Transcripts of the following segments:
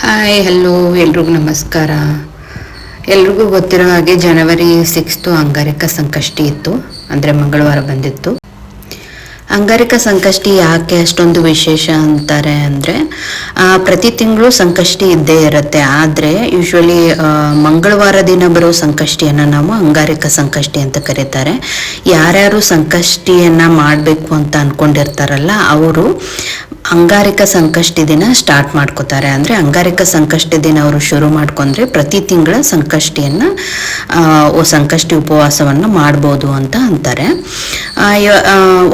Hi hello ಎಲ್ರಿಗೂ ನಮಸ್ಕಾರ. ಎಲ್ರಿಗೂ ಗೊತ್ತಿರೋ ಹಾಗೆ ಜನವರಿ 6 ಅಂಗಾರಕ ಸಂಕಷ್ಟಿ ಇತ್ತು, ಅಂದರೆ ಮಂಗಳವಾರ ಬಂದಿತ್ತು. ಅಂಗಾರಕ ಸಂಕಷ್ಟಿ ಯಾಕೆ ಅಷ್ಟೊಂದು ವಿಶೇಷ ಅಂತಾರೆ ಅಂದರೆ, ಪ್ರತಿ ತಿಂಗಳು ಸಂಕಷ್ಟಿ ಇದ್ದೇ ಇರುತ್ತೆ. ಆದರೆ ಯೂಶ್ವಲಿ ಮಂಗಳವಾರ ದಿನ ಬರೋ ಸಂಕಷ್ಟಿಯನ್ನು ನಾವು ಅಂಗಾರಕ ಸಂಕಷ್ಟಿ ಅಂತ ಕರೀತಾರೆ. ಯಾರ್ಯಾರು ಸಂಕಷ್ಟಿಯನ್ನು ಮಾಡಬೇಕು ಅಂತ ಅಂದ್ಕೊಂಡಿರ್ತಾರಲ್ಲ ಅವರು ಅಂಗಾರಕ ಸಂಕಷ್ಟಿ ದಿನ ಸ್ಟಾರ್ಟ್ ಮಾಡ್ಕೋತಾರೆ. ಅಂದರೆ ಅಂಗಾರಕ ಸಂಕಷ್ಟಿ ದಿನ ಅವರು ಶುರು ಮಾಡ್ಕೊಂಡ್ರೆ ಪ್ರತಿ ತಿಂಗಳ ಸಂಕಷ್ಟಿಯನ್ನು ಸಂಕಷ್ಟಿ ಉಪವಾಸವನ್ನು ಮಾಡ್ಬೋದು ಅಂತ ಅಂತಾರೆ.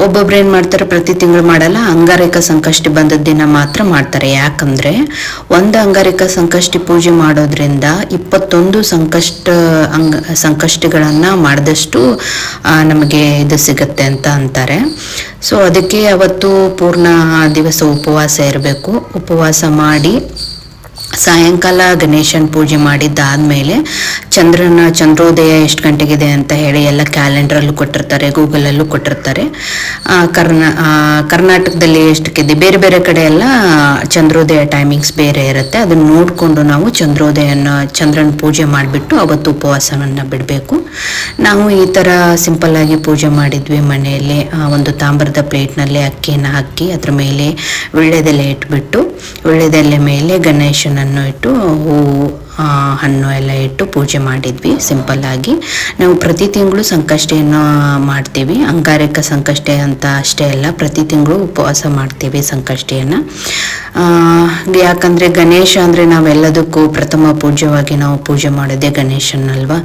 ಒಬ್ಬೊಬ್ರು ಏನು ಮಾಡ್ತಾರೆ, ಪ್ರತಿ ತಿಂಗಳು ಮಾಡಲ್ಲ, ಅಂಗಾರಕ ಸಂಕಷ್ಟಿ ಬಂದ ದಿನ ಮಾತ್ರ ಮಾಡ್ತಾರೆ. ಯಾಕಂದರೆ ಒಂದು ಅಂಗಾರಕ ಸಂಕಷ್ಟಿ ಪೂಜೆ ಮಾಡೋದ್ರಿಂದ 21 ಸಂಕಷ್ಟಿಗಳನ್ನು ಮಾಡಿದಷ್ಟು ನಮಗೆ ಇದು ಸಿಗುತ್ತೆ ಅಂತ ಅಂತಾರೆ. ಸೊ ಅದಕ್ಕೆ ಅವತ್ತು ಪೂರ್ಣ ದಿವಸ ಉಪವಾಸ ಇರಬೇಕು. ಉಪವಾಸ ಮಾಡಿ ಸಾಯಂಕಾಲ ಗಣೇಶನ ಪೂಜೆ ಮಾಡಿದ್ದಾದಮೇಲೆ ಚಂದ್ರೋದಯ ಎಷ್ಟು ಗಂಟೆಗಿದೆ ಅಂತ ಹೇಳಿ ಎಲ್ಲ ಕ್ಯಾಲೆಂಡ್ರಲ್ಲೂ ಕೊಟ್ಟಿರ್ತಾರೆ, ಗೂಗಲಲ್ಲೂ ಕೊಟ್ಟಿರ್ತಾರೆ. ಕರ್ನಾಟಕದಲ್ಲಿ ಎಷ್ಟಕ್ಕಿದೆ, ಬೇರೆ ಬೇರೆ ಕಡೆ ಎಲ್ಲ ಚಂದ್ರೋದಯ ಟೈಮಿಂಗ್ಸ್ ಬೇರೆ ಇರುತ್ತೆ. ಅದನ್ನು ನೋಡಿಕೊಂಡು ನಾವು ಚಂದ್ರನ ಪೂಜೆ ಮಾಡಿಬಿಟ್ಟು ಅವತ್ತು ಉಪವಾಸವನ್ನು ಬಿಡಬೇಕು. ನಾವು ಈ ಥರ ಸಿಂಪಲ್ಲಾಗಿ ಪೂಜೆ ಮಾಡಿದ್ವಿ ಮನೆಯಲ್ಲಿ. ಒಂದು ತಾಮ್ರದ ಪ್ಲೇಟ್ನಲ್ಲಿ ಅಕ್ಕಿಯನ್ನು ಹಾಕಿ ಅದ್ರ ಮೇಲೆ ವೀಳ್ಯದೆಲೆ ಇಟ್ಬಿಟ್ಟು, ವೀಳ್ಯದೆಲೆ ಮೇಲೆ ಗಣೇಶನನ್ನು ಇಟ್ಟು ಹೂವು ಹಣ್ಣು ಎಲ್ಲ ಇಟ್ಟು ಪೂಜೆ ಮಾಡಿದ್ವಿ ಸಿಂಪಲ್ಲಾಗಿ. ನಾವು ಪ್ರತಿ ತಿಂಗಳು ಸಂಕಷ್ಟಿಯನ್ನು ಮಾಡ್ತೀವಿ. ಅಂಗಾರಕ ಸಂಕಷ್ಟಿ ಅಂತ ಅಷ್ಟೇ ಅಲ್ಲ, ಪ್ರತಿ ತಿಂಗಳು ಉಪವಾಸ ಮಾಡ್ತೀವಿ ಸಂಕಷ್ಟಿಯನ್ನು. ಯಾಕಂದರೆ ಗಣೇಶ ಅಂದರೆ ನಾವೆಲ್ಲದಕ್ಕೂ ಪ್ರಥಮ ಪೂಜ್ಯವಾಗಿ ನಾವು ಪೂಜೆ ಮಾಡೋದೇ ಗಣೇಶನಲ್ವಾ.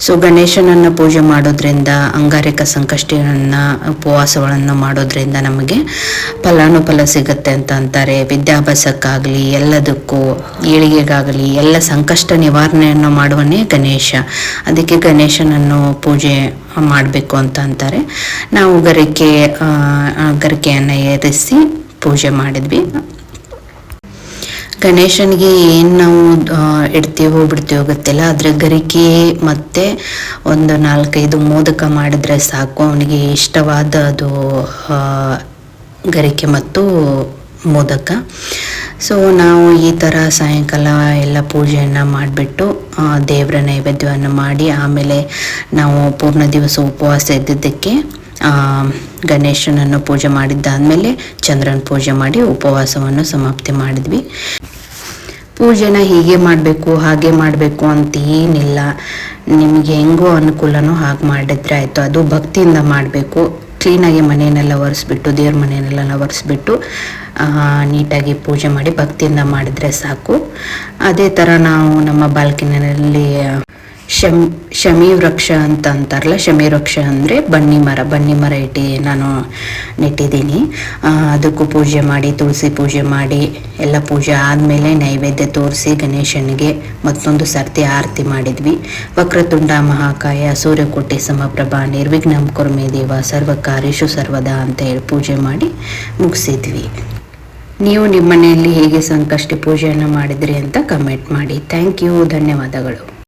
ಸೊ ಗಣೇಶನನ್ನು ಪೂಜೆ ಮಾಡೋದ್ರಿಂದ, ಅಂಗಾರಕ ಸಂಕಷ್ಟಿಯನ್ನು ಉಪವಾಸಗಳನ್ನು ಮಾಡೋದ್ರಿಂದ ನಮಗೆ ಫಲಾನುಫಲ ಸಿಗುತ್ತೆ ಅಂತ ಅಂತಾರೆ. ವಿದ್ಯಾಭ್ಯಾಸಕ್ಕಾಗಲಿ, ಎಲ್ಲದಕ್ಕೂ ಏಳಿಗೆಗಾಗಲಿ, ಎಲ್ಲ ಸಂಕಷ್ಟ ನಿವಾರಣೆಯನ್ನು ಮಾಡುವನೇ ಗಣೇಶ. ಅದಕ್ಕೆ ಗಣೇಶನನ್ನು ಪೂಜೆ ಮಾಡಬೇಕು ಅಂತ ಅಂತಾರೆ. ನಾವು ಗರಿಕೆಯನ್ನು ಏರಿಸಿ ಪೂಜೆ ಮಾಡಿದ್ವಿ. ಗಣೇಶನಿಗೆ ಏನು ನಾವು ಇಡ್ತೀವೋ ಬಿಡ್ತೀವೋ ಗೊತ್ತಿಲ್ಲ, ಆದರೆ ಗರಿಕೆ ಮತ್ತು ಒಂದು 4-5 ಮೋದಕ ಮಾಡಿದರೆ ಸಾಕು. ಅವನಿಗೆ ಇಷ್ಟವಾದ ಅದು ಗರಿಕೆ ಮತ್ತು ಮೋದಕ. ಸೊ ನಾವು ಈ ಥರ ಸಾಯಂಕಾಲ ಎಲ್ಲ ಪೂಜೆಯನ್ನು ಮಾಡಿಬಿಟ್ಟು ದೇವರ ನೈವೇದ್ಯವನ್ನು ಮಾಡಿ, ಆಮೇಲೆ ನಾವು ಪೂರ್ಣ ದಿವಸ ಉಪವಾಸ ಇದ್ದಿದ್ದಕ್ಕೆ ಗಣೇಶನನ್ನು ಪೂಜೆ ಮಾಡಿದ್ದಾದಮೇಲೆ ಚಂದ್ರನ ಪೂಜೆ ಮಾಡಿ ಉಪವಾಸವನ್ನು ಸಮಾಪ್ತಿ ಮಾಡಿದ್ವಿ. ಪೂಜೆನ ಹೀಗೆ ಮಾಡಬೇಕು ಹಾಗೆ ಮಾಡಬೇಕು ಅಂತ ಏನಿಲ್ಲ, ನಿಮಗೆ ಹೆಂಗೋ ಅನುಕೂಲನೋ ಹಾಗೆ ಮಾಡಿದ್ರೆ ಆಯಿತು. ಅದು ಭಕ್ತಿಯಿಂದ ಮಾಡಬೇಕು. ಕ್ಲೀನಾಗಿ ಮನೆಯನ್ನೆಲ್ಲ ಒರೆಸ್ಬಿಟ್ಟು, ದೇವ್ರ ಮನೆಯನ್ನೆಲ್ಲ ಒರೆಸ್ಬಿಟ್ಟು ನೀಟಾಗಿ ಪೂಜೆ ಮಾಡಿ ಭಕ್ತಿಯಿಂದ ಮಾಡಿದರೆ ಸಾಕು. ಅದೇ ಥರ ನಾವು ನಮ್ಮ ಬಾಲ್ಕನಿಯಲ್ಲಿ ಶಮಿ ವೃಕ್ಷ ಅಂತ ಅಂತಾರಲ್ಲ, ಶಮಿ ವೃಕ್ಷ ಅಂದರೆ ಬನ್ನಿ ಮರ ನಾನು ನೆಟ್ಟಿದ್ದೀನಿ. ಅದಕ್ಕೂ ಪೂಜೆ ಮಾಡಿ, ತುಳಸಿ ಪೂಜೆ ಮಾಡಿ, ಎಲ್ಲ ಪೂಜೆ ಆದಮೇಲೆ ನೈವೇದ್ಯ ತೋರಿಸಿ ಗಣೇಶನಿಗೆ ಮತ್ತೊಂದು ಸರ್ತಿ ಆರತಿ ಮಾಡಿದ್ವಿ. ವಕ್ರತುಂಡ ಮಹಾಕಾಯ ಸೂರ್ಯಕೋಟಿ ಸಮಪ್ರಭಾ ನಿರ್ವಿಘ್ನಂ ಕುರ್ಮೇ ದೇವ ಸರ್ವಕಾರ್ಯೇಷು ಸರ್ವದಾ ಅಂತ ಹೇಳಿ ಪೂಜೆ ಮಾಡಿ ಮುಗಿಸಿದ್ವಿ. ನೀವು ನಿಮ್ಮ ಮನೆಯಲ್ಲಿ ಹೇಗೆ ಸಂಕಷ್ಟಿ ಪೂಜೆಯನ್ನು ಮಾಡಿದ್ರಿ ಅಂತ ಕಮೆಂಟ್ ಮಾಡಿ. ಥ್ಯಾಂಕ್ ಯು, ಧನ್ಯವಾದಗಳು.